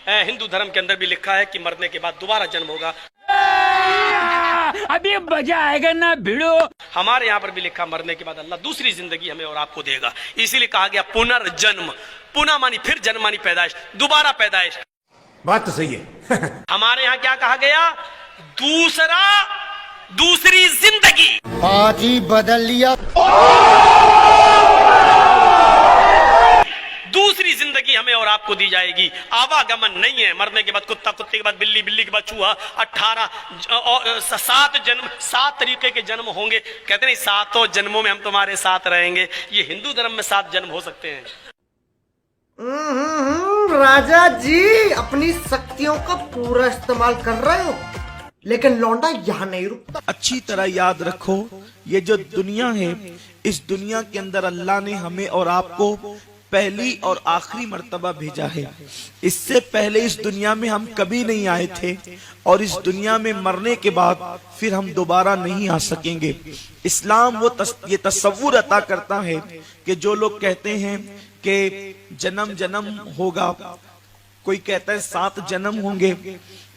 हिंदू धर्म के अंदर भी लिखा है कि मरने के बाद दोबारा जन्म होगा। अभी मजा आएगा ना भिड़ो। हमारे यहाँ पर भी लिखा मरने के बाद अल्लाह दूसरी जिंदगी हमें और आपको देगा। इसीलिए कहा गया पुनर्जन्म। पुनः मानी फिर, जन्म मानी पैदाइश, दोबारा पैदाइश। बात तो सही है। हमारे यहाँ क्या कहा गया? दूसरी जिंदगी। आज ही बदल लिया। दूसरी जिंदगी हमें और आपको दी जाएगी। आवागमन नहीं है। मरने के बाद कुत्ता, कुत्ते के बाद बिल्ली, बिल्ली के बाद चूहा, 7 जन्म, 7 तरीके के जन्म होंगे। कहते नहीं 7 जन्मों में हम तुम्हारे साथ रहेंगे। ये हिंदू धर्म में 7 जन्म हो सकते हैं। राजा जी अपनी शक्तियों का पूरा इस्तेमाल कर रहे हो, लेकिन लौंडा यहाँ नहीं रुकता। अच्छी तरह याद रखो, ये जो दुनिया है, इस दुनिया के अंदर अल्लाह ने हमें और आपको पहली और आखिरी मर्तबा भेजा है। इससे पहले इस दुनिया में हम कभी नहीं आए थे और इस दुनिया में मरने के बाद फिर हम दोबारा नहीं आ सकेंगे। इस्लाम ये तस्वुर अता करता है कि जो लोग कहते हैं कि जन्म जन्म होगा, कोई कहता है 7 जन्म होंगे,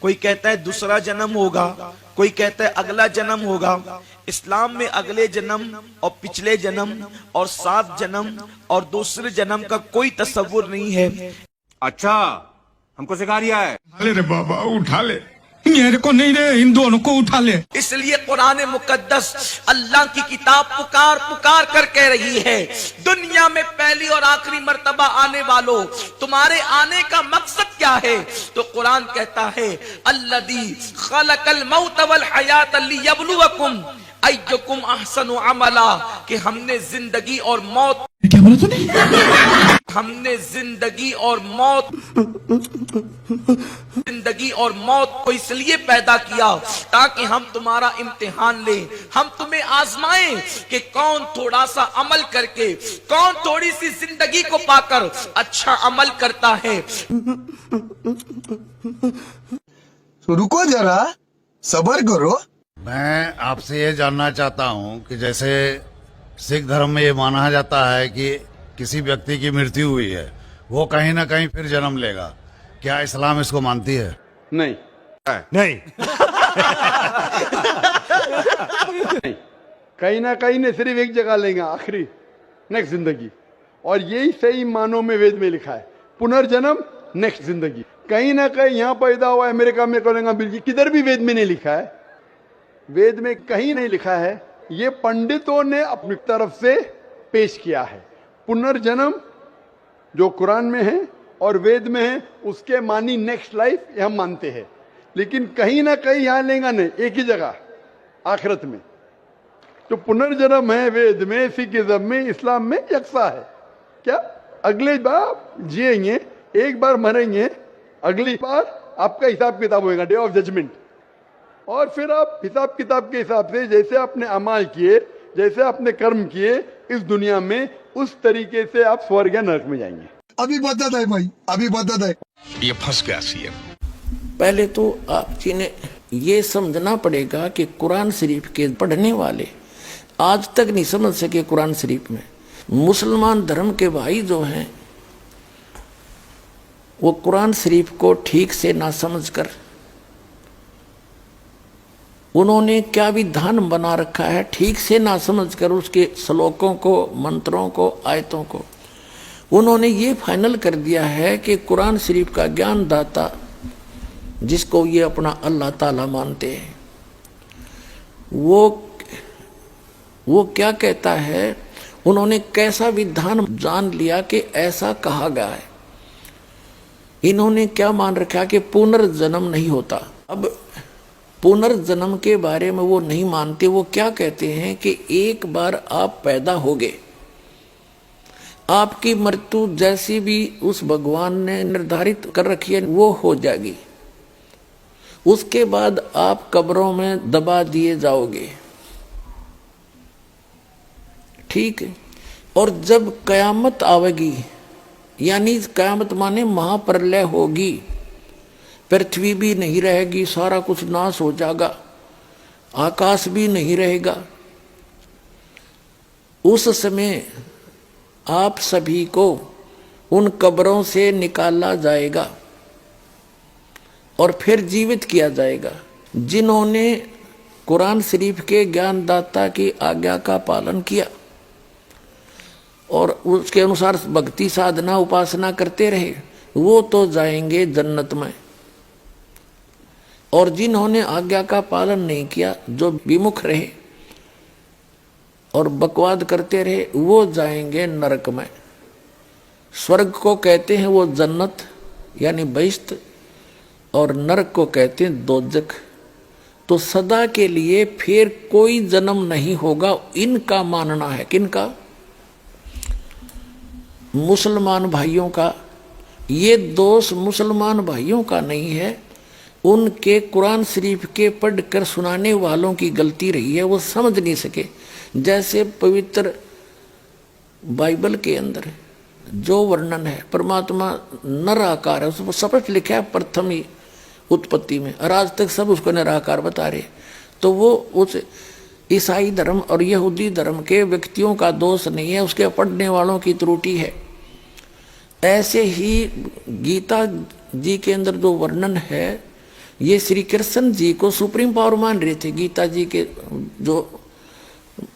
कोई कहता है दूसरा जन्म होगा, कोई कहता है अगला जन्म होगा। इस्लाम में अगले जन्म और पिछले जन्म और 7 जन्म और दूसरे जन्म का कोई तस्वुर नहीं है। अच्छा, हमको सिखा रिया है। उठा ले बाबा, उठा ले। मेरे को नहीं रे, इन दोनों को उठा ले। इसलिए कुरान मुकद्दस अल्लाह की किताब पुकार पुकार कर कह रही है, दुनिया में पहली और आखिरी मर्तबा आने वालों, तुम्हारे आने का मकसद क्या है? तो कुरान कहता है, अल्लज़ी खलक़ल मौत वल हयात लियब्लुवकुम अय्युकुम अहसनु अमला, कि हमने जिंदगी और मौत, क्या बोला तूने? हमने जिंदगी और मौत को इसलिए पैदा किया ताकि हम तुम्हारा इम्तिहान लें, हम तुम्हें आजमाएं कि कौन थोड़ा सा अमल करके, कौन थोड़ी सी जिंदगी को पाकर अच्छा अमल करता है। तो रुको जरा, सब्र करो। मैं आपसे ये जानना चाहता हूँ कि जैसे सिख धर्म में ये माना जाता है कि किसी व्यक्ति की मृत्यु हुई है, वो कहीं ना कहीं फिर जन्म लेगा, क्या इस्लाम इसको मानती है? नहीं नहीं। कहीं ना कहीं ने सिर्फ एक जगह लेंगे, आखिरी नेक्स्ट जिंदगी। और यही सही मानों में वेद में लिखा है, पुनर्जन्म नेक्स्ट जिंदगी। कहीं ना कहीं यहाँ पैदा हुआ, अमेरिका में करेंगे बिल्कुल, किधर भी वेद में नहीं लिखा है। वेद में कहीं नहीं लिखा है, ये पंडितों ने अपनी तरफ से पेश किया है। पुनर्जन्म जो कुरान में है और वेद में है, उसके मानी नेक्स्ट लाइफ, ये हम मानते हैं। लेकिन कहीं ना कहीं यहाँ लेंगे नहीं, एक ही जगह आखिरत में। जो पुनर्जन्म है वेद में, सिखिज्म में, इस्लाम में यकसा है। क्या अगले बार जिएंगे, एक बार मरेंगे, अगली बार आपका हिसाब किताब होगा, डे ऑफ जजमेंट। और फिर आप हिसाब किताब के हिसाब से जैसे आपने अमाल किए, जैसे आपने कर्म किए इस दुनिया में, उस तरीके से आप स्वर्ग या नरक में जाएंगे। अभी बता दे भाई, अभी बता दे। ये फंस गया सीएम। पहले तो आप जी ने ये समझना पड़ेगा कि कुरान शरीफ के पढ़ने वाले आज तक नहीं समझ सके। कुरान शरीफ में मुसलमान धर्म के भाई जो हैं, वो कुरान शरीफ को ठीक से ना समझकर उन्होंने क्या विधान बना रखा है, ठीक से ना समझकर उसके श्लोकों को, मंत्रों को, आयतों को उन्होंने ये फाइनल कर दिया है कि कुरान शरीफ का ज्ञान दाता, जिसको ये अपना अल्लाह ताला मानते हैं, वो क्या कहता है, उन्होंने कैसा विधान जान लिया कि ऐसा कहा गया है। इन्होंने क्या मान रखा कि पुनर्जन्म नहीं होता। अब पुनर्जन्म के बारे में वो नहीं मानते। वो क्या कहते हैं कि एक बार आप पैदा हो गए, आपकी मृत्यु जैसी भी उस भगवान ने निर्धारित कर रखी है वो हो जाएगी। उसके बाद आप कब्रों में दबा दिए जाओगे, ठीक है। और जब कयामत आवेगी, यानी कयामत माने महाप्रलय होगी, पृथ्वी भी नहीं रहेगी, सारा कुछ नाश हो जाएगा, आकाश भी नहीं रहेगा। उस समय आप सभी को उन कब्रों से निकाला जाएगा और फिर जीवित किया जाएगा। जिन्होंने कुरान शरीफ के ज्ञानदाता की आज्ञा का पालन किया और उसके अनुसार भक्ति साधना उपासना करते रहे, वो तो जाएंगे जन्नत में। और जिन्होंने आज्ञा का पालन नहीं किया, जो विमुख रहे और बकवाद करते रहे, वो जाएंगे नरक में। स्वर्ग को कहते हैं वो जन्नत यानी बहिश्त, और नरक को कहते हैं दोजख। तो सदा के लिए फिर कोई जन्म नहीं होगा, इनका मानना है। किनका? मुसलमान भाइयों का। ये दोष मुसलमान भाइयों का नहीं है, उनके कुरान शरीफ के पढ़कर सुनाने वालों की गलती रही है, वो समझ नहीं सके। जैसे पवित्र बाइबल के अंदर जो वर्णन है, परमात्मा निराकार है, उसको स्पष्ट लिखा है प्रथम ही उत्पत्ति में, और आज तक सब उसको निराकार बता रहे। तो वो उस ईसाई धर्म और यहूदी धर्म के व्यक्तियों का दोष नहीं है, उसके पढ़ने वालों की त्रुटि है। ऐसे ही गीता जी के अंदर जो वर्णन है, ये श्री कृष्ण जी को सुप्रीम पावर मान रहे थे। गीता जी के जो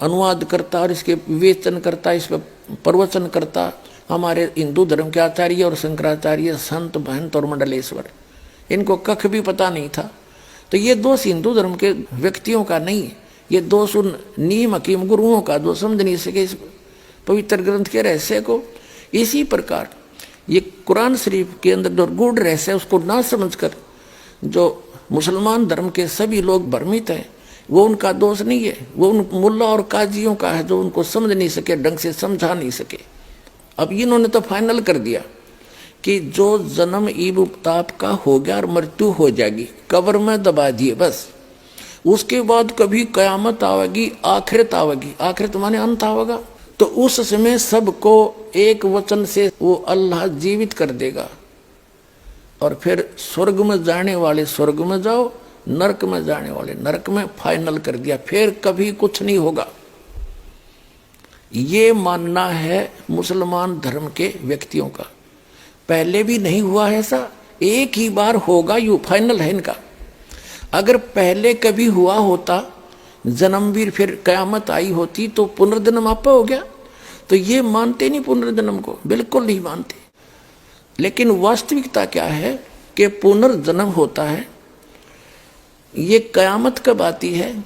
अनुवाद करता और इसके विवेचन करता, इस पर प्रवचन करता हमारे हिंदू धर्म के आचार्य और शंकराचार्य, संत महंत और मंडलेश्वर, इनको कख भी पता नहीं था। तो ये दोष हिंदू धर्म के व्यक्तियों का नहीं है, ये दोष उन नीम हकीम गुरुओं का, जो समझ नहीं सके इस पवित्र ग्रंथ के रहस्य को। इसी प्रकार ये कुरान शरीफ के अंदर जो गूढ़ रहस्य है, उसको ना समझकर जो मुसलमान धर्म के सभी लोग भ्रमित हैं, वो उनका दोष नहीं है, वो उन मुल्ला और काजियों का है, जो उनको समझ नहीं सके, ढंग से समझा नहीं सके। अब इन्होंने तो फाइनल कर दिया कि जो जन्म ईब ताप का हो गया और मृत्यु हो जाएगी, कब्र में दबा दिए बस, उसके बाद कभी कयामत आवेगी, आखिरत आवेगी। आखिरत माने अंत आवेगा, तो उस समय सबको एक वचन से वो अल्लाह जीवित कर देगा, और फिर स्वर्ग में जाने वाले स्वर्ग में जाओ, नरक में जाने वाले नरक में। फाइनल कर दिया, फिर कभी कुछ नहीं होगा। ये मानना है मुसलमान धर्म के व्यक्तियों का। पहले भी नहीं हुआ है ऐसा, एक ही बार होगा, यू फाइनल है इनका। अगर पहले कभी हुआ होता जन्मवीर, फिर कयामत आई होती, तो पुनर्जन्म आपा हो गया। तो ये मानते नहीं पुनर्जन्म को, बिल्कुल नहीं मानते। लेकिन वास्तविकता क्या है कि पुनर्जन्म होता है। ये कयामत कब आती है?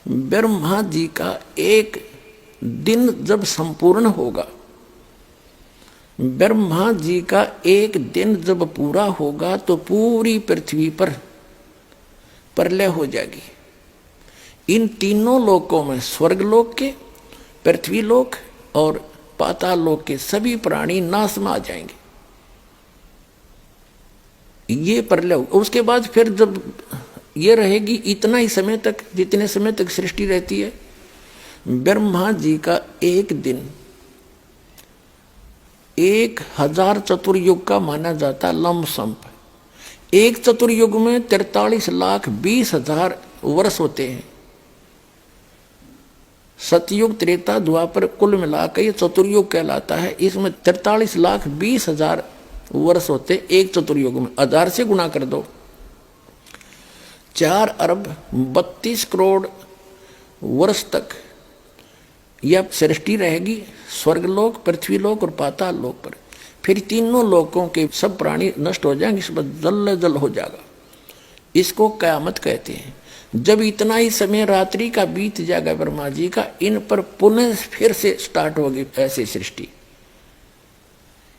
ब्रह्मा जी का एक दिन जब संपूर्ण होगा, ब्रह्मा जी का एक दिन जब पूरा होगा, तो पूरी पृथ्वी पर प्रलय हो जाएगी। इन तीनों लोकों में, स्वर्गलोक के, पृथ्वी लोक और पाताल लोक के सभी प्राणी नाश में आ जाएंगे। ये प्रलय। उसके बाद फिर जब ये रहेगी इतना ही समय तक, जितने समय तक सृष्टि रहती है, ब्रह्मा जी का एक दिन 1000 चतुर्युग का माना जाता, लमसम। एक चतुर्युग में 43,20,000 वर्ष होते हैं। सतयुग, त्रेता, द्वापर कुल मिलाकर ये चतुर्युग कहलाता है। इसमें 43,20,000 वर्ष होते एक चतुर्युग में। 1000 से गुणा कर दो, 4,32,00,00,000 वर्ष तक यह सृष्टि रहेगी, स्वर्गलोक, पृथ्वीलोक और पाताल लोक पर। फिर तीनों लोकों के सब प्राणी नष्ट हो जाएंगे, इस पर जल जल हो जाएगा। इसको कयामत कहते हैं। जब इतना ही समय रात्रि का बीत जाएगा ब्रह्मा जी का, इन पर पुनः फिर से स्टार्ट होगी ऐसी सृष्टि।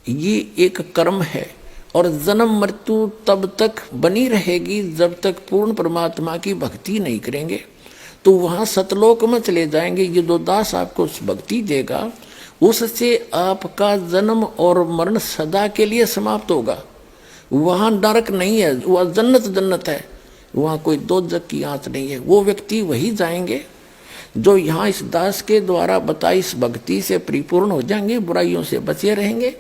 ये एक कर्म है, और जन्म मृत्यु तब तक बनी रहेगी जब तक पूर्ण परमात्मा की भक्ति नहीं करेंगे। तो वहां सतलोक में चले जाएंगे। ये जो दास आपको भक्ति देगा, उससे आपका जन्म और मरण सदा के लिए समाप्त होगा। वहां नरक नहीं है, वह जन्नत जन्नत है, वहां कोई दोजख की आंच नहीं है। वो व्यक्ति वही जाएंगे जो यहाँ इस दास के द्वारा बताई इस भक्ति से परिपूर्ण हो जाएंगे, बुराइयों से बचे रहेंगे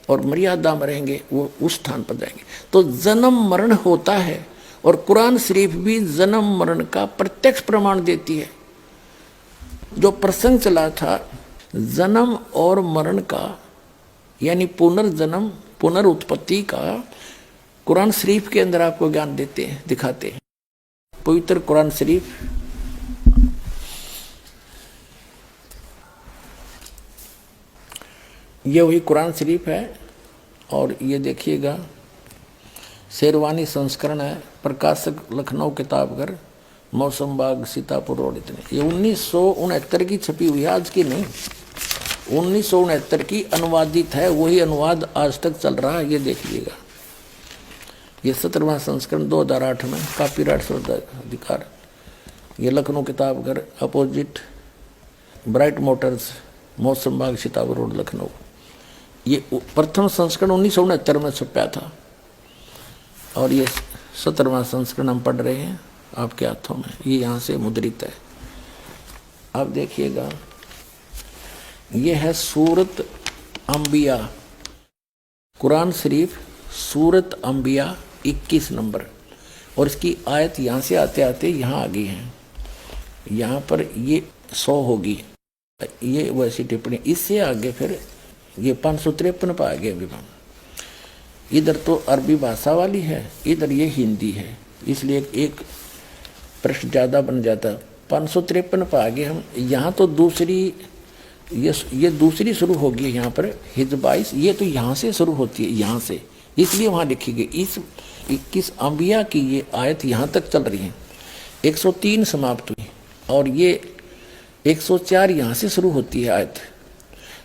और मर्यादा में रहेंगे, वो उस स्थान पर जाएंगे। तो जन्म मरण होता है, और कुरान शरीफ भी जन्म मरण का प्रत्यक्ष प्रमाण देती है। जो प्रसंग चला था जन्म और मरण का, यानी पुनर्जन्म पुनरुत्पत्ति का, कुरान शरीफ के अंदर आपको ज्ञान देते हैं, दिखाते हैं। पवित्र कुरान शरीफ, ये वही कुरान शरीफ है। और ये देखिएगा शेरवानी संस्करण है, प्रकाशक लखनऊ किताबघर, मौसम बाग, सीतापुर रोड। इतने ये 1969 की छपी हुई है, आज की नहीं, 1969 की अनुवादित है। वही अनुवाद आज तक चल रहा है। ये देखिएगा, ये 17वां संस्करण 2008 में, कॉपीराइट अधिकार। ये Lucknow Kitabghar, opposite bright Motors, मौसम बाग, सीतापुर रोड, लखनऊ। ये प्रथम संस्करण 1969 में छपा था और ये 17वां संस्करण हम पढ़ रहे हैं आपके हाथों में। ये यहाँ से मुद्रित है। अब देखिएगा, ये है सूरत अंबिया, कुरान शरीफ सूरत अंबिया 21 नंबर। और इसकी आयत यहाँ से आते आते यहाँ आ गई है। यहाँ पर ये 100 होगी, ये वैसी टिप्पणी। इससे आगे फिर ये 553 पर आ गए अभी हम। इधर तो अरबी भाषा वाली है, इधर ये हिंदी है, इसलिए एक प्रश्न ज़्यादा बन जाता। 553 पर आगे हम। यहाँ तो दूसरी, ये दूसरी शुरू होगी यहाँ पर, हिज 22, ये तो यहाँ से शुरू होती है, यहाँ से, इसलिए वहाँ लिखी गई। इस 21 अंबिया की ये आयत यहाँ तक चल रही है। 103 समाप्त हुई और ये 104 यहाँ से शुरू होती है आयत।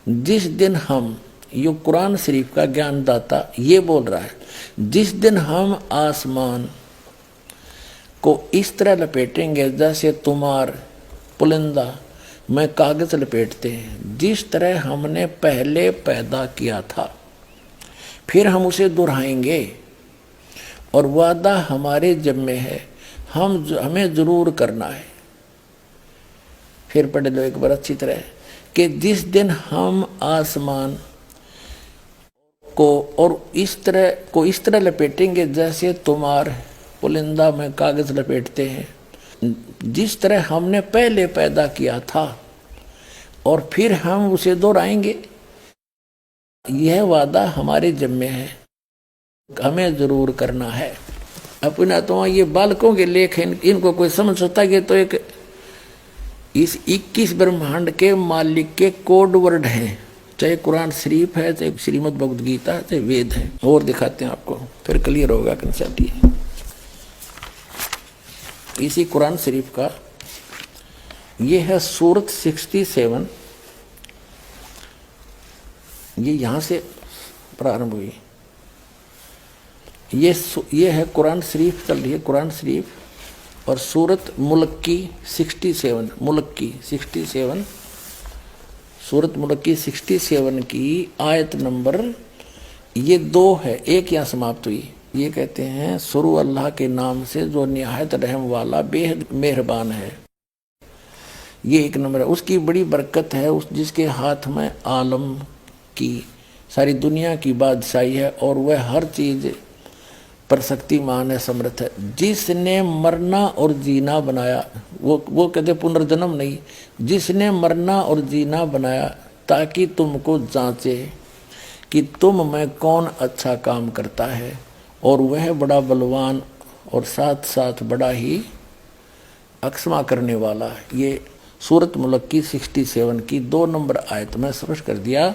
जिस दिन हम, ये कुरान शरीफ का ज्ञानदाता ये बोल रहा है, जिस दिन हम आसमान को इस तरह लपेटेंगे जैसे तुम्हार पुलिंदा में कागज लपेटते हैं, जिस तरह हमने पहले पैदा किया था, फिर हम उसे दोहराएंगे और वादा हमारे जिम्मे है, हमें जरूर करना है। फिर पढ़ लो एक बार अच्छी तरह कि जिस दिन हम आसमान को और इस तरह लपेटेंगे जैसे तुम्हार पुलिंदा में कागज लपेटते हैं, जिस तरह हमने पहले पैदा किया था, और फिर हम उसे दोहराएंगे। यह वादा हमारे जिम्मे है, हमें जरूर करना है। अपना तो ये बालकों के लेख हैं, इनको कोई समझ सकता है कि तो एक इस 21 ब्रह्मांड के मालिक के कोड वर्ड हैं, चाहे कुरान शरीफ है, चाहे श्रीमद् भगवद गीता है, चाहे वेद है। और दिखाते हैं आपको, फिर क्लियर होगा कंसेप्ट। इसी कुरान शरीफ का ये है सूरत 67, ये यहाँ से प्रारंभ हुई। ये है कुरान शरीफ चल रही है, कुरान शरीफ। और सूरत मुल्क की 67, मुल्क की 67, सूरत मुल्क की 67 की आयत नंबर ये 2 है, एक यहाँ समाप्त हुई। ये कहते हैं शुरू अल्लाह के नाम से जो निहायत रहम वाला बेहद मेहरबान है। ये 1 नंबर है। उसकी बड़ी बरकत है, उस जिसके हाथ में आलम की सारी दुनिया की बादशाही है और वह हर चीज पर शक्तिमान है, समर्थ है। जिसने मरना और जीना बनाया, वो कहते पुनर्जन्म नहीं, जिसने मरना और जीना बनाया ताकि तुमको जांचे कि तुम में कौन अच्छा काम करता है, और वह बड़ा बलवान और साथ साथ बड़ा ही अक्षमा करने वाला है। ये सूरत मुल्क की 67 की 2 नंबर आयत में स्पष्ट कर दिया।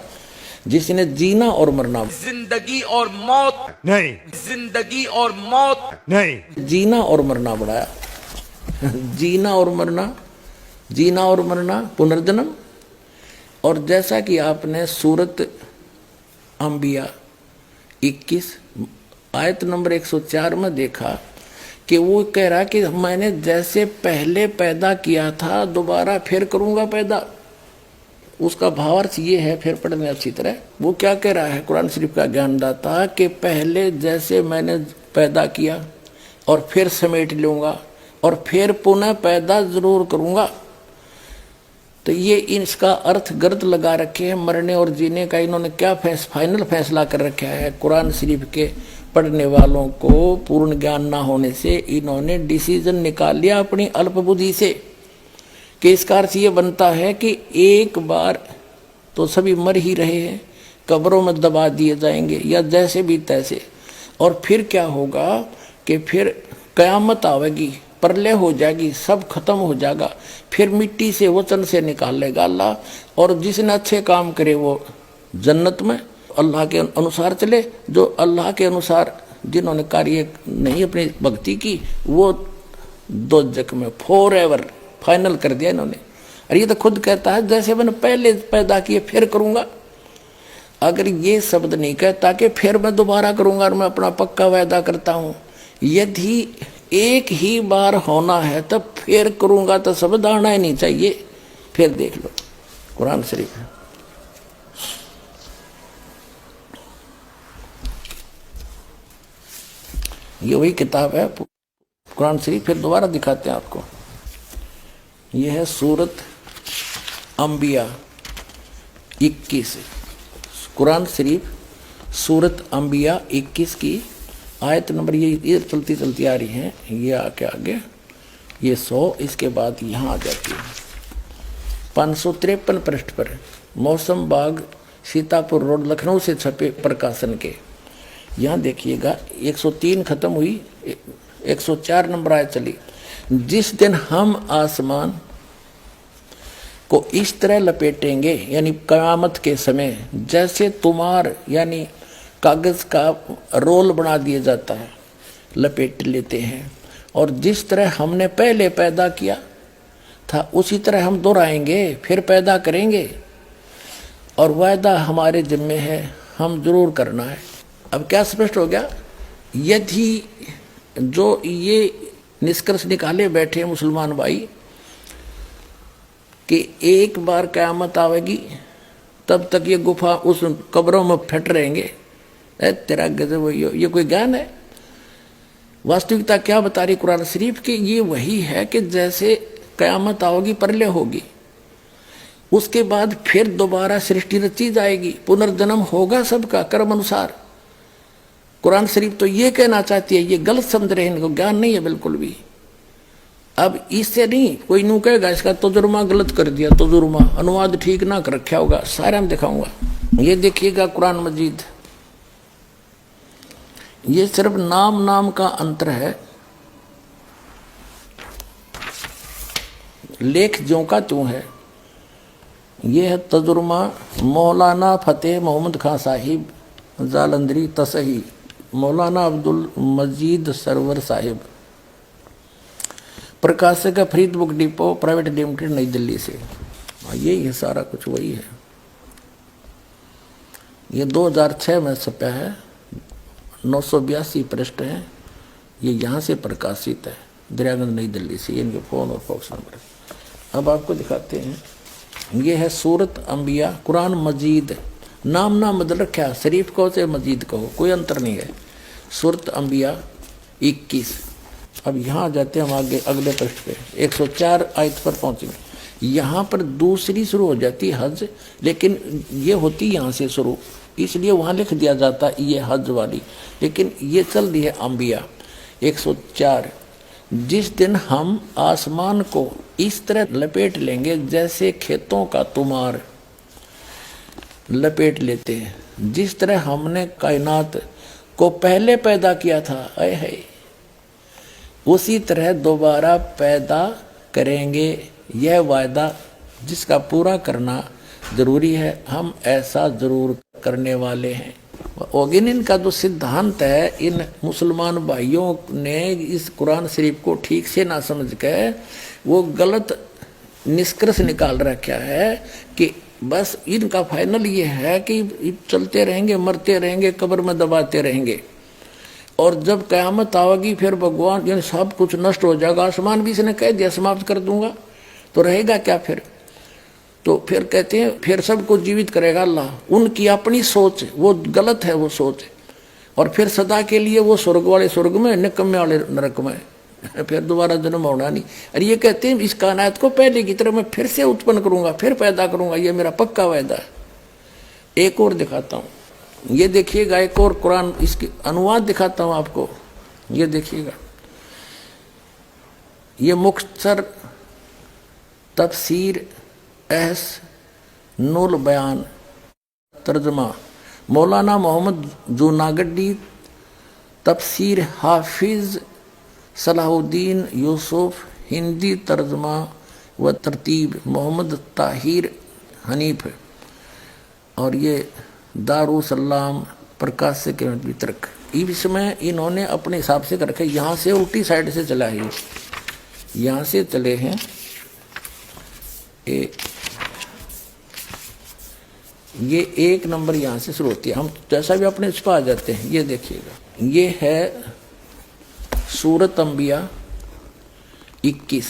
जिसने जीना और मरना, जिंदगी और मौत नहीं, जिंदगी और मौत नहीं, जीना और मरना बढ़ाया। जीना और मरना, जीना और मरना, पुनर्जन्म। और जैसा कि आपने सूरत अंबिया 21 आयत नंबर 104 में देखा कि वो कह रहा कि मैंने जैसे पहले पैदा किया था दोबारा फिर करूंगा पैदा। उसका भावार्थ ये है, फिर पढ़ने अच्छी तरह। वो क्या कह रहा है कुरान शरीफ का ज्ञानदाता कि पहले जैसे मैंने पैदा किया और फिर समेट लूँगा और फिर पुनः पैदा जरूर करूँगा। तो ये इसका अर्थ गलत लगा रखे हैं। मरने और जीने का इन्होंने क्या फाइनल फैसला कर रखा है। कुरान शरीफ के पढ़ने वालों को पूर्ण ज्ञान ना होने से इन्होंने डिसीजन निकाल लिया अपनी अल्प बुद्धि से कि इसका अर्थ ये बनता है कि एक बार तो सभी मर ही रहे हैं, कब्रों में दबा दिए जाएंगे या जैसे भी तैसे। और फिर क्या होगा कि फिर कयामत आवेगी, प्रलय हो जाएगी, सब खत्म हो जाएगा, फिर मिट्टी से वचन से निकालेगा अल्लाह, और जिसने अच्छे काम करे वो जन्नत में अल्लाह के अनुसार चले, जो अल्लाह के अनुसार जिन्होंने कार्य नहीं अपनी भक्ति की वो दोजख में फॉर एवर फाइनल कर दिया इन्होंने। और ये तो खुद कहता है जैसे मैंने पहले पैदा किए फिर करूंगा। अगर ये शब्द नहीं कहता कि फिर मैं दोबारा करूंगा और मैं अपना पक्का वायदा करता हूं, यदि एक ही बार होना है तब फिर करूंगा तो शब्द आना ही नहीं चाहिए। फिर देख लो कुरान शरीफ, ये वही किताब है कुरान शरीफ। फिर दोबारा दिखाते हैं आपको, ये है सूरत अंबिया 21, कुरान शरीफ सूरत अंबिया 21 की आयत नंबर ये चलती चलती आ रही है, ये आके आगे ये 100, इसके बाद यहाँ आ जाती है 553 पृष्ठ पर। मौसम बाग सीतापुर रोड लखनऊ से छपे प्रकाशन के, यहाँ देखिएगा 103 खत्म हुई, 104 नंबर आयत चली। जिस दिन हम आसमान को इस तरह लपेटेंगे, यानी क़यामत के समय, जैसे तुम्हार यानी कागज का रोल बना दिया जाता है, लपेट लेते हैं, और जिस तरह हमने पहले पैदा किया था उसी तरह हम दोहराएंगे, फिर पैदा करेंगे, और वायदा हमारे जिम्मे है, हम जरूर करना है। अब क्या स्पष्ट हो गया? यदि जो ये निष्कर्ष निकाले बैठे मुसलमान भाई कि एक बार क़यामत आवेगी तब तक ये गुफा उस कब्रों में फट रहेंगे, तेरा गजब, ये कोई ज्ञान है? वास्तविकता क्या बता रही कुरान शरीफ की? ये वही है कि जैसे क़यामत आओगी प्रलय होगी, उसके बाद फिर दोबारा सृष्टि रची जाएगी, पुनर्जन्म होगा सबका कर्म अनुसार। कुरान शरीफ तो ये कहना चाहती है, ये गलत समझ रहे हैं, इनको ज्ञान नहीं है बिल्कुल भी। अब इससे नहीं कोई नू कहेगा इसका तजुर्मा गलत कर दिया, तजुर्मा अनुवाद ठीक ना कर रखा होगा, सारा मैं दिखाऊंगा। ये देखिएगा कुरान मजीद, ये सिर्फ नाम नाम का अंतर है, लेख ज्यों का त्यों है। ये है तजुर्मा मौलाना फतेह मोहम्मद खां साहिब जालंधरी तसही, मौलाना अब्दुल मजीद सरवर साहिब, प्रकाशक है Farid book depot private limited नई दिल्ली से। यही है सारा कुछ, वही है। ये 2006 में छपा है, 982 पृष्ठ है, ये यहाँ से प्रकाशित है, दरियागंज नई दिल्ली से। ये इनके फ़ोन और फॉक्स नंबर। अब आपको दिखाते हैं, ये है सूरत अंबिया कुरान मजीद, नाम ना बदल रखा है, शरीफ कहो चाहे मजीद कहो, कोई अंतर नहीं है। सूरत अंबिया 21। अब यहाँ आ जाते हैं हम आगे अगले पृष्ठ पे, 104 आयत पर पहुँचेंगे। यहाँ पर दूसरी शुरू हो जाती है हज, लेकिन ये होती यहाँ से शुरू, इसलिए वहाँ लिख दिया जाता ये हज वाली, लेकिन ये चल रही है अंबिया 104। जिस दिन हम आसमान को इस तरह लपेट लेंगे जैसे खेतों का तुमार लपेट लेते हैं, जिस तरह हमने कायनात को पहले पैदा किया था, आए है, उसी तरह दोबारा पैदा करेंगे। यह वायदा जिसका पूरा करना जरूरी है, हम ऐसा जरूर करने वाले हैं। ओगिन इनका जो सिद्धांत है, इन मुसलमान भाइयों ने इस कुरान शरीफ को ठीक से ना समझ के वो गलत निष्कर्ष निकाल रखा है कि बस इनका फाइनल ये है कि चलते रहेंगे, मरते रहेंगे, कब्र में दबाते रहेंगे, और जब क़यामत आवेगी फिर भगवान यानी सब कुछ नष्ट हो जाएगा। आसमान भी इसने कह दिया समाप्त कर दूंगा, तो रहेगा क्या फिर? तो फिर कहते हैं फिर सबको जीवित करेगा अल्लाह। उनकी अपनी सोच वो गलत है, वो सोच, और फिर सदा के लिए वो स्वर्ग वाले स्वर्ग में, निकम्मे वाले नरक में, फिर दोबारा जन्म होना नहीं। और ये कहते हैं इस कायनात को पहले की तरह मैं फिर से उत्पन्न करूंगा, फिर पैदा करूंगा, ये मेरा पक्का वायदा है। एक और दिखाता हूँ, ये देखिएगा, एक और कुरान इसकी अनुवाद दिखाता हूँ आपको। ये देखिएगा, ये मुख्तसर तफसीर एहस नुल बयान तर्जमा मौलाना मोहम्मद जूनागढ़ी तफसीर हाफिज सलाहुद्दीन यूसुफ, हिंदी तर्जमा व तरतीब मोहम्मद ताहिर हनीफ, और ये दारुसलाम प्रकाशक वितरक। इसमें इन्होंने अपने हिसाब से कर रखे, यहाँ से उल्टी साइड से चला है, यहाँ से चले हैं ये 1 नंबर यहाँ से शुरू होती है। हम जैसा भी अपने इस पर आ जाते हैं। ये देखिएगा, ये है सूरत अंबिया 21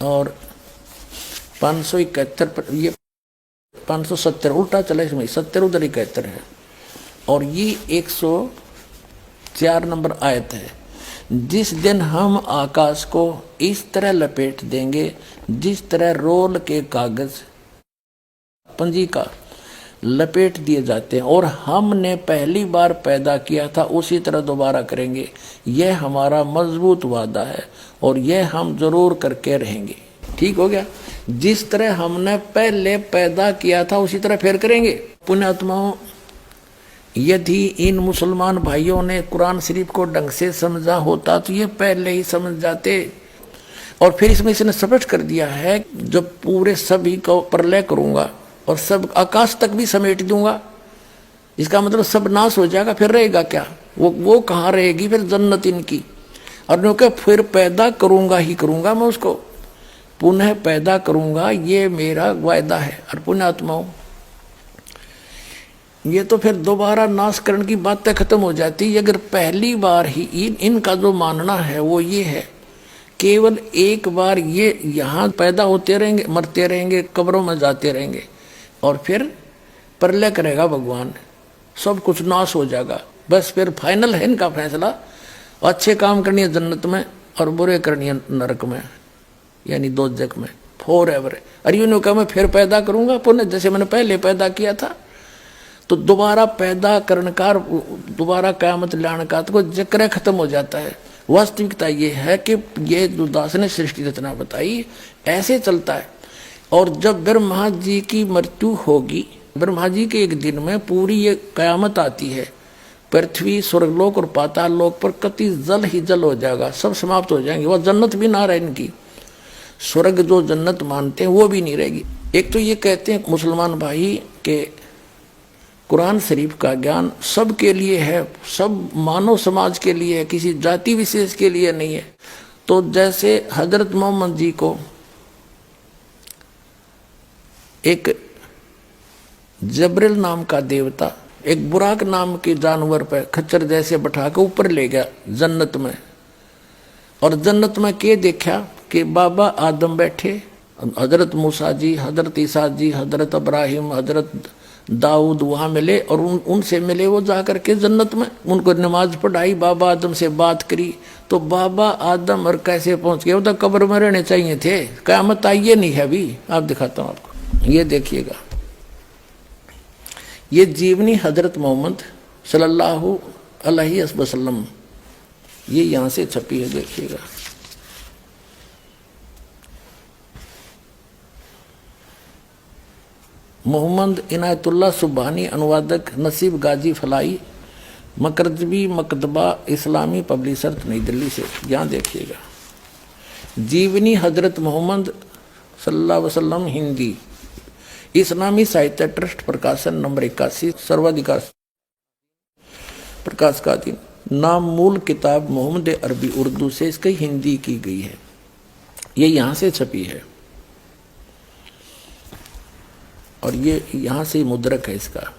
और 571 पर, ये 570 उल्टा चला, इसमें 70 उधर 71 है, और ये 104 नंबर आयत है। जिस दिन हम आकाश को इस तरह लपेट देंगे जिस तरह रोल के कागज पंजी का लपेट दिए जाते हैं, और हमने पहली बार पैदा किया था उसी तरह दोबारा करेंगे। यह हमारा मजबूत वादा है और यह हम जरूर करके रहेंगे। ठीक हो गया। जिस तरह हमने पहले पैदा किया था उसी तरह फिर करेंगे। पुण्यात्माओं, यदि इन मुसलमान भाइयों ने कुरान शरीफ को ढंग से समझा होता तो ये पहले ही समझ जाते। और फिर इसमें इसने स्पष्ट कर दिया है, जब पूरे सभी को प्रलय करूंगा और सब आकाश तक भी समेट दूंगा, इसका मतलब सब नाश हो जाएगा, फिर रहेगा क्या? वो कहाँ रहेगी फिर? जन्नत इनकी। और क्या फिर पैदा करूंगा ही करूंगा, मैं उसको पुनः पैदा करूंगा, ये मेरा वायदा है। और पुण्यात्माओं, ये तो फिर दोबारा नाश करने की बातें खत्म हो जाती। अगर पहली बार ही इनका जो मानना है वो ये है, केवल एक बार ये यहाँ पैदा होते रहेंगे, मरते रहेंगे, कब्रों में जाते रहेंगे, और फिर प्रलय करेगा भगवान, सब कुछ नाश हो जाएगा। बस फिर फाइनल है इनका फैसला, अच्छे काम करनी है जन्नत में और बुरे करनी है नरक में, यानी दोजख में फॉर एवर। और यूँ कहा मैं फिर पैदा करूंगा पुनः, जैसे मैंने पहले पैदा किया था। तो दोबारा पैदा करनकार, दोबारा क़यामत लाने का तो जिक्र खत्म हो जाता है। वास्तविकता ये है कि ये जो दास ने सृष्टि रचना बताई ऐसे चलता है। और जब ब्रह्मा जी की मृत्यु होगी, ब्रह्मा जी के एक दिन में पूरी ये क़यामत आती है, पृथ्वी, स्वर्गलोक और पाताल लोक पर कति जल ही जल हो जाएगा, सब समाप्त हो जाएंगे। वह जन्नत भी ना रहे इनकी, स्वर्ग जो जन्नत मानते हैं वो भी नहीं रहेगी। एक तो ये कहते हैं मुसलमान भाई के कुरान शरीफ का ज्ञान सबके लिए है, सब मानव समाज के लिए है, किसी जाति विशेष के लिए नहीं है। तो जैसे हजरत मोहम्मद जी को एक जबरिल नाम का देवता एक बुराक नाम के जानवर पर खच्चर जैसे बैठा के ऊपर ले गया जन्नत में, और जन्नत में के देखा कि बाबा आदम बैठे, हजरत मूसा जी, हजरत ईसा जी, हजरत इब्राहिम, हजरत दाऊद वहाँ मिले, और उनसे मिले वो जा करके जन्नत में, उनको नमाज पढ़ाई, बाबा आदम से बात करी। तो बाबा आदम और कैसे पहुँच गए? वो तो कब्र में रहने चाहिए थे, क़यामत आई ये नहीं है अभी। आप दिखाता हूँ आपको, ये देखिएगा, ये जीवनी हजरत मोहम्मद सल्लल्लाहु अलैहि वसल्लम, ये यहाँ से छपी है, देखिएगा। मोहम्मद इनायतुल्लाह सुबहानी, अनुवादक नसीब गाजी फलाई, मकरजबी मकतबा इस्लामी पब्लिशर नई दिल्ली से। यहाँ देखिएगा, जीवनी हजरत मोहम्मद सल्लल्लाहु अलैहि वसल्लम, हिंदी, इस्लामी साहित्य ट्रस्ट, प्रकाशन नंबर 81, सर्वाधिकार प्रकाश का अधीन। नाम मूल किताब मोहम्मद अरबी उर्दू से इसकी हिंदी की गई है, ये यहाँ से छपी है, और ये यहाँ से मुद्रक है इसका।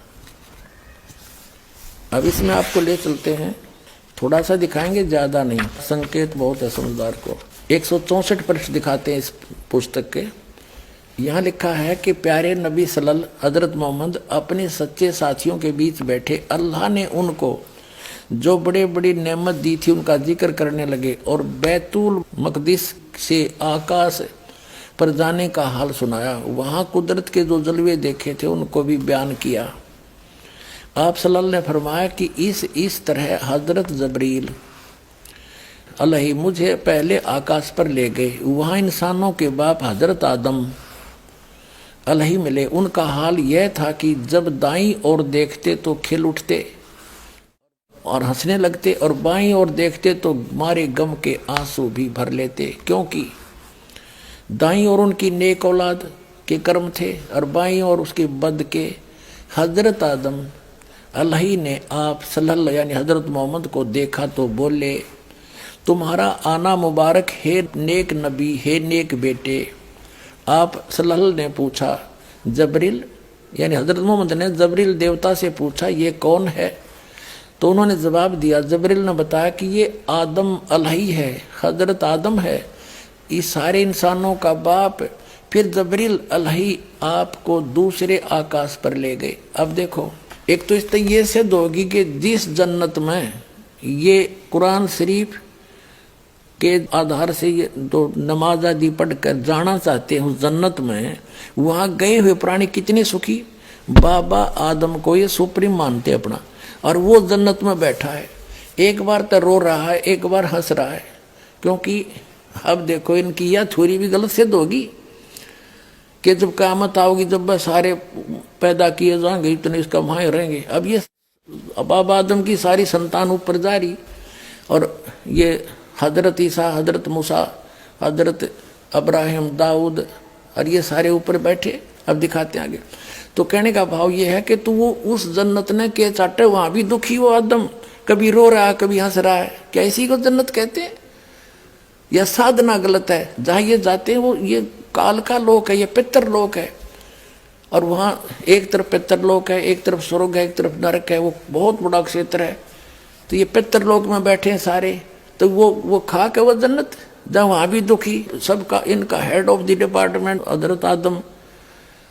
अब इसमें आपको ले चलते हैं, थोड़ा सा दिखाएंगे, ज़्यादा नहीं, संकेत बहुत है समझदार को। 164 पृष्ठ दिखाते हैं इस पुस्तक के। यहाँ लिखा है कि प्यारे नबी सल्लल्लाहु हजरत मोहम्मद अपने सच्चे साथियों के बीच बैठे, अल्लाह ने उनको जो बड़े बड़ी नेमत दी थी उनका जिक्र करने लगे, और बैतुल मकदिस से आकाश पर जाने का हाल सुनाया। वहाँ कुदरत के जो जलवे देखे थे उनको भी बयान किया। आप सल्लल्लाहु ने फरमाया कि इस तरह हजरत जबरील अलैहि मुझे पहले आकाश पर ले गए, वहाँ इंसानों के बाप हजरत आदम अलैहि मिले। उनका हाल यह था कि जब दाईं ओर देखते तो खिल उठते और हंसने लगते, और बाईं ओर देखते तो मारे गम के आंसू भी भर लेते, क्योंकि दाईं ओर उनकी नेक औलाद के कर्म थे और बाईं ओर उसके बद के। हजरत आदम अल्लाह ने आप सल्लल्लाहु यानी हजरत मोहम्मद को देखा तो बोले, तुम्हारा आना मुबारक है नेक नबी, है नेक बेटे। आप सल्लल्लाहु ने पूछा, जबरील यानी हजरत मोहम्मद ने जबरील देवता से पूछा, ये कौन है? तो उन्होंने जवाब दिया, जबरील ने बताया कि ये आदम अलही है, हजरत आदम है, इस सारे इंसानों का बाप। फिर जबरील अलही आपको दूसरे आकाश पर ले गए। अब देखो, एक तो इस तरह ये सिद्ध होगी कि जिस जन्नत में ये कुरान शरीफ के आधार से ये तो नमाज आदि पढ़कर जाना चाहते हैं उस जन्नत में, वहां गए हुए प्राणी कितने सुखी। बाबा आदम को ये सुप्रीम मानते अपना, और वो जन्नत में बैठा है, एक बार तो रो रहा है, एक बार हंस रहा है, क्योंकि अब देखो इनकी यह थ्योरी भी गलत सिद्ध होगी कि जब क़यामत आओगी, जब बस सारे पैदा किए जाएंगे, इतने इसका वहाँ रहेंगे। अब ये बाबा आदम की सारी संतान ऊपर जा रही, और ये हजरत ईसा, हजरत मूसा, हजरत अब्राहिम, दाऊद, और ये सारे ऊपर बैठे। अब दिखाते आगे। तो कहने का भाव ये है कि तू वो उस जन्नत ने के चाटे, वहां भी दुखी वो आदम, कभी रो रहा है कभी हंस रहा है, क्या इसी को जन्नत कहते हैं? यह साधना गलत है। जहाँ ये जाते हैं वो ये काल का लोक है, ये पितर लोक है, और वहाँ एक तरफ पितर लोक है, एक तरफ स्वर्ग है, एक तरफ नरक है, वो बहुत बड़ा क्षेत्र है। तो ये पितर लोक में बैठे हैं सारे, तो वो खा के वो जन्नत, जहाँ वहाँ भी दुखी, सबका इनका हेड ऑफ द डिपार्टमेंट हजरत आदम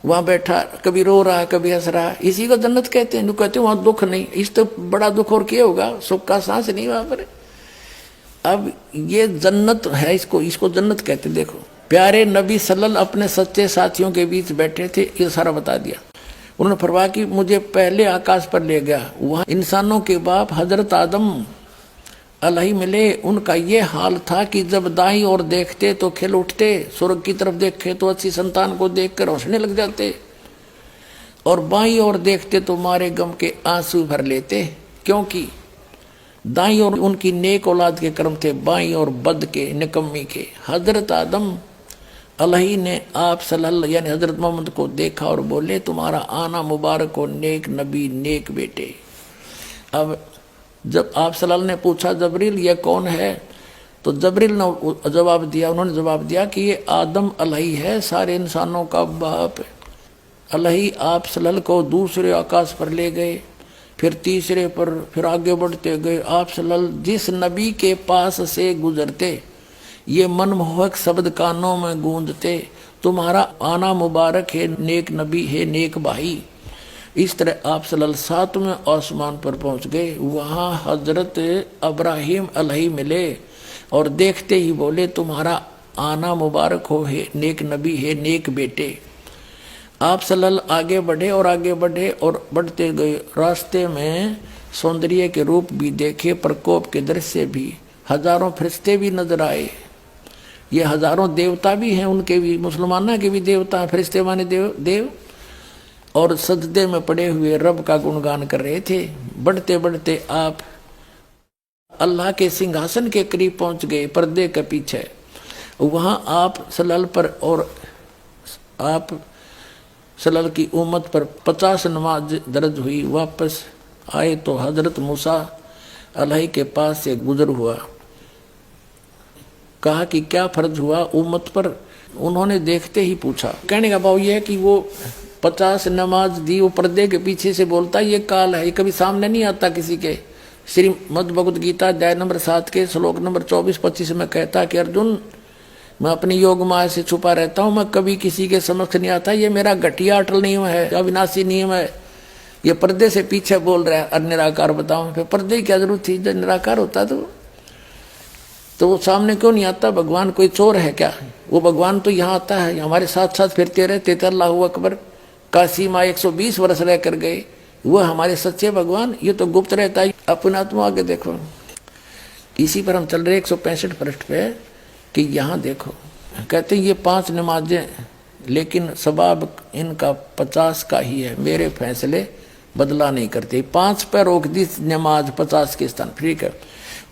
वहाँ बैठा, कभी रो रहा है कभी हंस रहा है, इसी को जन्नत कहते हैं। कहते हैं वहाँ दुख नहीं, इस तो बड़ा दुख और क्या होगा, सुख का सांस नहीं वहाँ पर। अब ये जन्नत है, इसको जन्नत कहते। देखो प्यारे नबी सल्लल्लाहु अपने सच्चे साथियों के बीच बैठे थे, ये सारा बता दिया। उन्होंने फरमाया कि मुझे पहले आकाश पर ले गया, वहाँ इंसानों के बाप हजरत आदम अलही मिले। उनका ये हाल था कि जब दाईं ओर देखते तो खिल उठते, स्वर्ग की तरफ देखे तो अच्छी संतान को देखकर हंसने लग जाते, और बाईं ओर देखते तो मारे गम के आंसू भर लेते, क्योंकि दाईं ओर उनकी नेक औलाद के कर्म थे, बाईं ओर बद के निकम्मी के। हजरत आदम अलही ने आप सल्लल्लाहु यानी हजरत मोहम्मद को देखा और बोले, तुम्हारा आना मुबारक हो नेक नबी, नेक बेटे। अब जब आप सल्लल्लाहु ने पूछा, जबरील ये कौन है? तो जबरील ने जवाब दिया, उन्होंने जवाब दिया कि ये आदम अलही है, सारे इंसानों का बाप। अलही आप सल्लल्लाहु को दूसरे आकाश पर ले गए, फिर तीसरे पर, फिर आगे बढ़ते गए। आप सल्लल्लाहु जिस नबी के पास से गुजरते, ये मनमोहक शब्द कानों में गूंजते, तुम्हारा आना मुबारक है नेक नबी, है नेक भाई। इस तरह आप सल्लल्लाहु सातवें आसमान पर पहुंच गए। वहाँ हजरत अब्राहिम अलही मिले और देखते ही बोले, तुम्हारा आना मुबारक हो, है नेक नबी, है नेक बेटे। आप सल्लल्लाहु आगे बढ़े और आगे बढ़े और बढ़ते गए। रास्ते में सौंदर्य के रूप भी देखे, प्रकोप के दृश्य भी, हजारों फरिश्ते भी नजर आए। ये हजारों देवता भी हैं, उनके भी, मुसलमानों के भी देवता, फरिश्ते माने देव, और सजदे में पड़े हुए रब का गुणगान कर रहे थे। बढ़ते बढ़ते आप अल्लाह के सिंहासन के करीब पहुंच गए, पर्दे के पीछे। वहां आप सल्लल्लाहु पर और आप सल्लल्लाहु की उम्मत पर 50 नमाज दर्ज हुई। वापस आए तो हजरत मूसा अलही के पास से गुजर हुआ। कहा कि क्या फर्ज हुआ उम्मत पर? उन्होंने देखते ही पूछा। कहने का भाव यह है कि वो 50 नमाज दी, वो पर्दे के पीछे से बोलता, ये काल है, ये कभी सामने नहीं आता किसी के। श्रीमद् भगवद गीता अध्याय नंबर 7 के श्लोक नंबर 24-25 में कहता कि अर्जुन, मैं अपनी योग माया से छुपा रहता हूँ, मैं कभी किसी के समक्ष नहीं आता, ये मेरा घटिया अटल नियम है, अविनाशी नियम है। ये पर्दे से पीछे बोल रहा है, और निराकार बताओ। फिर पर्दे की क्या जरूरत थी, जब निराकार होता तो वो सामने क्यों नहीं आता? भगवान कोई चोर है क्या? वो भगवान तो यहाँ आता है, हमारे साथ साथ फिरते रहते थे। अल्लाहू अकबर, काशी माँ 120 वर्ष रह कर गए, वो हमारे सच्चे भगवान। ये तो गुप्त रहता है। अपने आत्मा आगे देखो, इसी पर हम चल रहे 165 पृष्ठ पे, कि यहाँ देखो कहते ये 5 नमाजें, लेकिन सबाब इनका 50 का ही है। मेरे फैसले बदला नहीं करते। 5 पे रोक दी नमाज 50 के स्थान, ठीक है।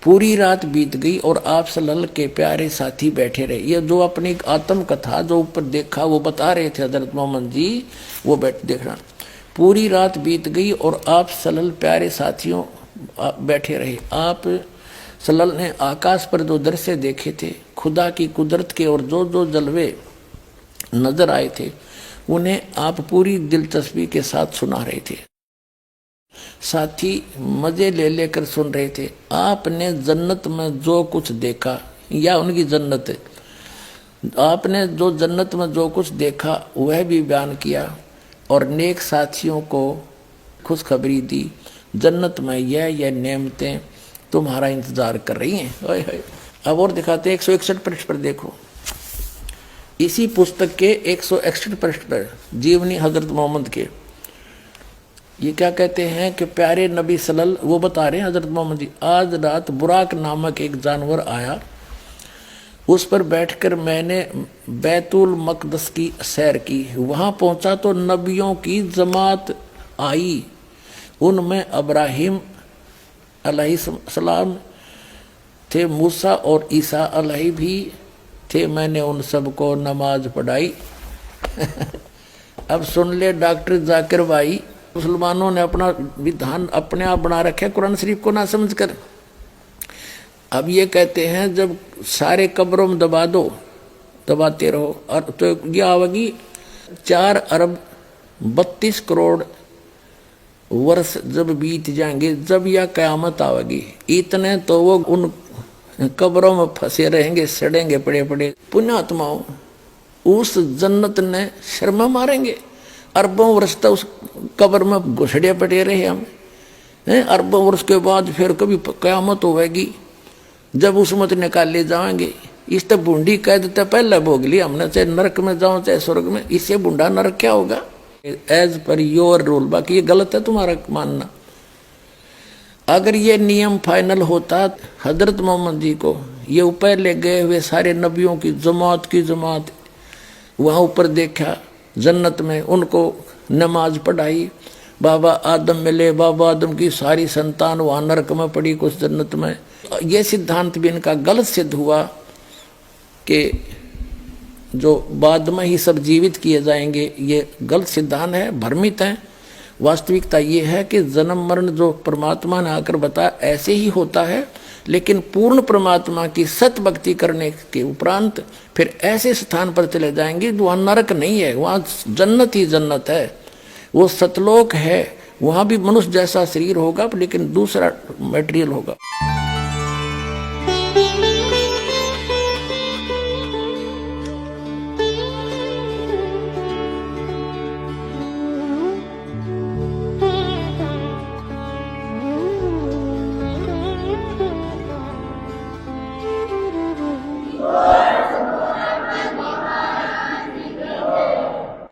पूरी रात बीत गई और आप सल्लल्लाहु के प्यारे साथी बैठे रहे। ये जो अपनी आत्म कथा जो ऊपर देखा वो बता रहे थे हजरत मोहम्मद जी, वो देखना। पूरी रात बीत गई और आप सल्लल्लाहु प्यारे साथियों बैठे रहे। आप सल्लल्लाहु ने आकाश पर जो दृश्य देखे थे, खुदा की कुदरत के और जो जो जलवे नजर आए थे, उन्हें आप पूरी दिलचस्पी के साथ सुना रहे थे। साथी मजे ले लेकर सुन रहे थे। आपने जन्नत में जो कुछ देखा, या उनकी जन्नत, आपने जो जन्नत में जो कुछ देखा वह भी बयान किया और नेक साथियों को खुशखबरी दी। जन्नत में यह नेमतें तुम्हारा इंतजार कर रही हैं। अब और दिखाते हैं 161 पृष्ठ पर देखो, इसी पुस्तक के 161 पृष्ठ पर जीवनी हजरत मोहम्मद के ये क्या कहते हैं कि प्यारे नबी सल्लल्लाहु, वो बता रहे हैं हजरत मोहम्मद जी, आज रात बुराक नामक एक जानवर आया, उस पर बैठकर मैंने बैतुल मकदस की सैर की। वहां पहुंचा तो नबियों की जमात आई, उनमें इब्राहिम अलैहिस्सलाम थे, मूसा और ईसा अलैहि भी थे। मैंने उन सबको नमाज पढ़ाई। अब सुन ले डॉक्टर जाकिर भाई, मुसलमानों ने अपना विधान अपने आप बना रखे कुरान शरीफ को ना समझ कर। अब ये कहते हैं जब सारे कब्रों में दबा दो, दबाते रहो, और तो ये आवेगी 4 अरब 32 करोड़ वर्ष जब बीत जाएंगे, जब यह कयामत आवेगी, इतने तो वो उन कब्रों में फंसे रहेंगे, सड़ेंगे पड़े पड़े। पुण्यात्माओं, उस जन्नत ने शर्मा मारेंगे। अरबों वर्ष तक उस कब्र में घुसड़े पड़े रहे हम, अरबों वर्ष के बाद फिर कभी कयामत होगी जब उसमत निकाले जाएंगे। इस तक बूंदी कैद तो पहले भोग लिया हमने, चाहे नरक में जाओ चाहे स्वर्ग में, इससे बूंदा नरक क्या होगा? As per your rule. बाकी ये गलत है तुम्हारा मानना। अगर ये नियम फाइनल होता, हजरत मोहम्मद जी को ये ऊपर ले गए हुए सारे नबियों की जमात वहाँ ऊपर देखा जन्नत में, उनको नमाज पढ़ाई, बाबा आदम मिले, बाबा आदम की सारी संतान वहाँ नरक में पड़ी, कुछ जन्नत में। ये सिद्धांत भी इनका गलत सिद्ध हुआ कि जो बाद में ही सब जीवित किए जाएंगे, ये गलत सिद्धांत है, भ्रमित है। वास्तविकता ये है कि जन्म मरण जो परमात्मा ने आकर बताया ऐसे ही होता है, लेकिन पूर्ण परमात्मा की सत भक्ति करने के उपरांत फिर ऐसे स्थान पर चले जाएंगे वहाँ नरक नहीं है, वहाँ जन्नत ही जन्नत है, वो सतलोक है। वहाँ भी मनुष्य जैसा शरीर होगा लेकिन दूसरा मटेरियल होगा।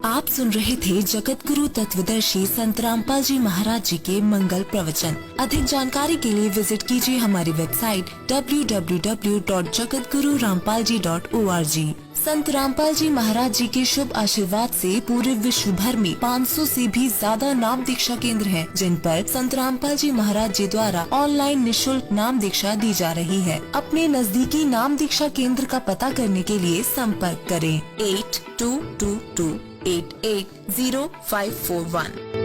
आप सुन रहे थे जगत गुरु तत्वदर्शी संत रामपाल जी महाराज जी के मंगल प्रवचन। अधिक जानकारी के लिए विजिट कीजिए हमारी वेबसाइट www.jagatgururampalji.org। संत रामपाल जी महाराज जी के शुभ आशीर्वाद से पूरे विश्व भर में 500 से भी ज्यादा नाम दीक्षा केंद्र हैं, जिन पर संत रामपाल जी महाराज जी द्वारा ऑनलाइन निशुल्क नाम दीक्षा दी जा रही है। अपने नजदीकी नाम दीक्षा केंद्र का पता करने के लिए संपर्क करें 8222880541।